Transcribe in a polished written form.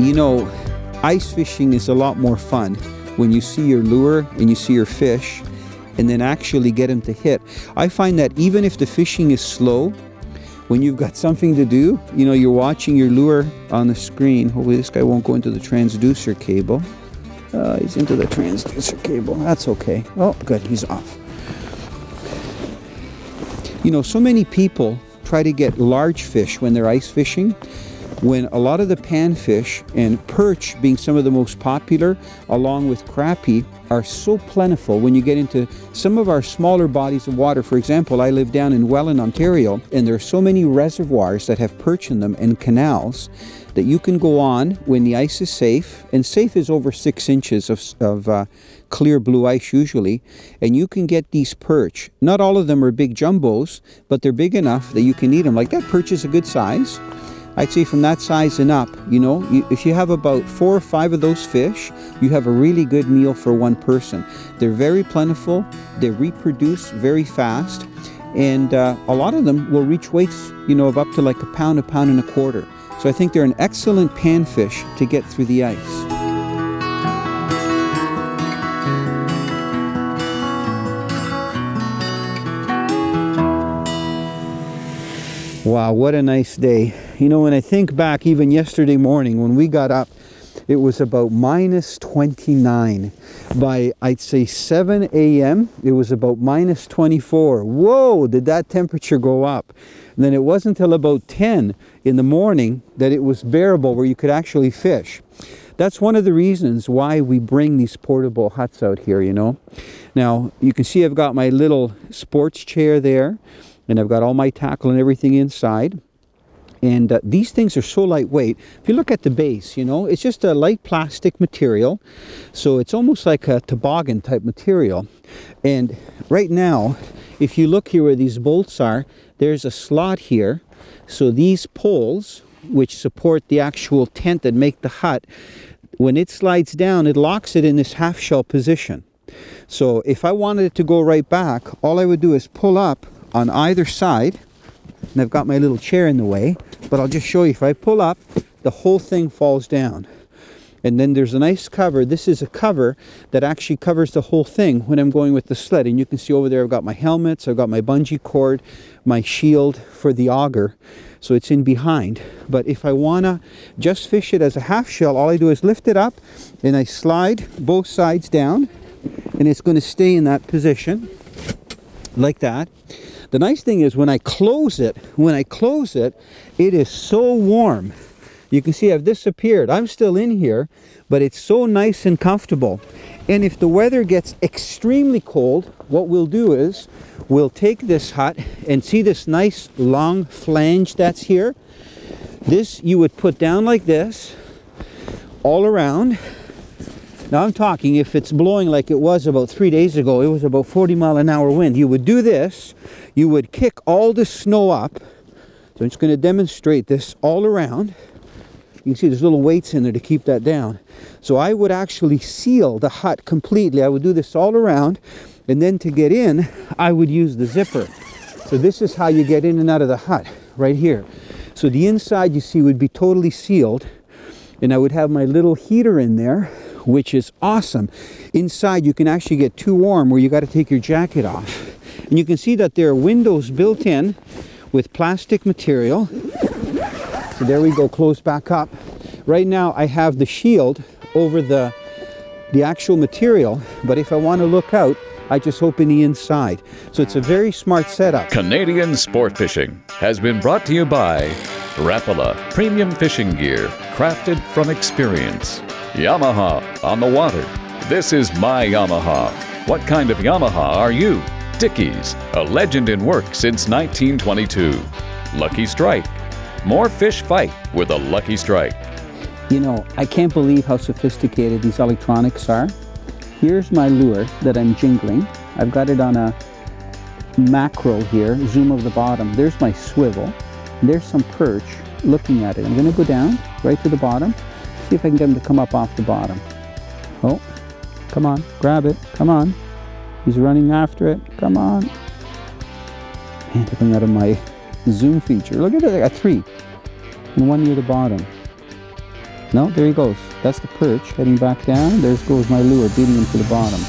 You know, ice fishing is a lot more fun when you see your lure and you see your fish and then actually get them to hit. I find that even if the fishing is slow, when you've got something to do, you know, you're watching your lure on the screen. Hopefully this guy won't go into the transducer cable. He's into the transducer cable. That's okay. Oh, good, he's off. You know, so many people try to get large fish when they're ice fishing, when a lot of the panfish and perch being some of the most popular, along with crappie, are so plentiful when you get into some of our smaller bodies of water. For example, I live down in Welland, Ontario, and there are so many reservoirs that have perch in them and canals that you can go on when the ice is safe, and safe is over 6 inches of clear blue ice usually, and you can get these perch. Not all of them are big jumbos, but they're big enough that you can eat them. Like that perch is a good size. I'd say from that size and up, you know, if you have about 4 or 5 of those fish, you have a really good meal for one person. They're very plentiful, they reproduce very fast, and a lot of them will reach weights, you know, of up to like a pound and a quarter. So I think they're an excellent panfish to get through the ice. Wow, what a nice day. You know, when I think back, even yesterday morning when we got up, it was about minus 29. By, I'd say 7 a.m., it was about minus 24. Whoa, did that temperature go up? And then it wasn't until about 10 in the morning that it was bearable, where you could actually fish. That's one of the reasons why we bring these portable huts out here, you know. Now, you can see I've got my little sports chair there, and I've got all my tackle and everything inside. And these things are so lightweight. If you look at the base, you know, it's just a light plastic material. So it's almost like a toboggan type material. And right now, if you look here where these bolts are, there's a slot here. So these poles, which support the actual tent that make the hut, when it slides down, it locks it in this half shell position. So if I wanted it to go right back, all I would do is pull up on either side. And I've got my little chair in the way, but I'll just show you. If I pull up, the whole thing falls down. And then there's a nice cover. This is a cover that actually covers the whole thing when I'm going with the sled. And you can see over there I've got my helmets, I've got my bungee cord, my shield for the auger. So it's in behind. But if I want to just fish it as a half shell, all I do is lift it up and I slide both sides down, and it's going to stay in that position like that. The nice thing is when I close it, it is so warm. You can see I've disappeared. I'm still in here, but it's so nice and comfortable. And if the weather gets extremely cold, what we'll do is we'll take this hut and see this nice long flange that's here. This you would put down like this, all around. Now I'm talking, if it's blowing like it was about 3 days ago, it was about 40-mile-an-hour wind. You would do this, you would kick all the snow up. So I'm just going to demonstrate this all around. You can see there's little weights in there to keep that down. So I would actually seal the hut completely. I would do this all around, and then to get in, I would use the zipper. So this is how you get in and out of the hut, right here. So the inside, you see, would be totally sealed, and I would have my little heater in there, which is awesome. Inside you can actually get too warm where you got to take your jacket off. And you can see that there are windows built in with plastic material. So there we go, close back up. Right now I have the shield over the actual material, but if I want to look out, I just open the inside. So it's a very smart setup. Canadian Sport Fishing has been brought to you by Rapala Premium Fishing Gear, crafted from experience. Yamaha on the water. This is my Yamaha. What kind of Yamaha are you? Dickies, a legend in work since 1922. Lucky Strike. More fish fight with a Lucky Strike. You know, I can't believe how sophisticated these electronics are. Here's my lure that I'm jingling. I've got it on a macro here, zoom of the bottom. There's my swivel. There's some perch looking at it. I'm going to go down right to the bottom. See if I can get them to come up off the bottom. Oh, come on, grab it, come on. He's running after it. Come on. Man, looking out of my zoom feature. Look at that. I got 3. And 1 near the bottom. No, there he goes. That's the perch heading back down. There goes my lure beating him to the bottom.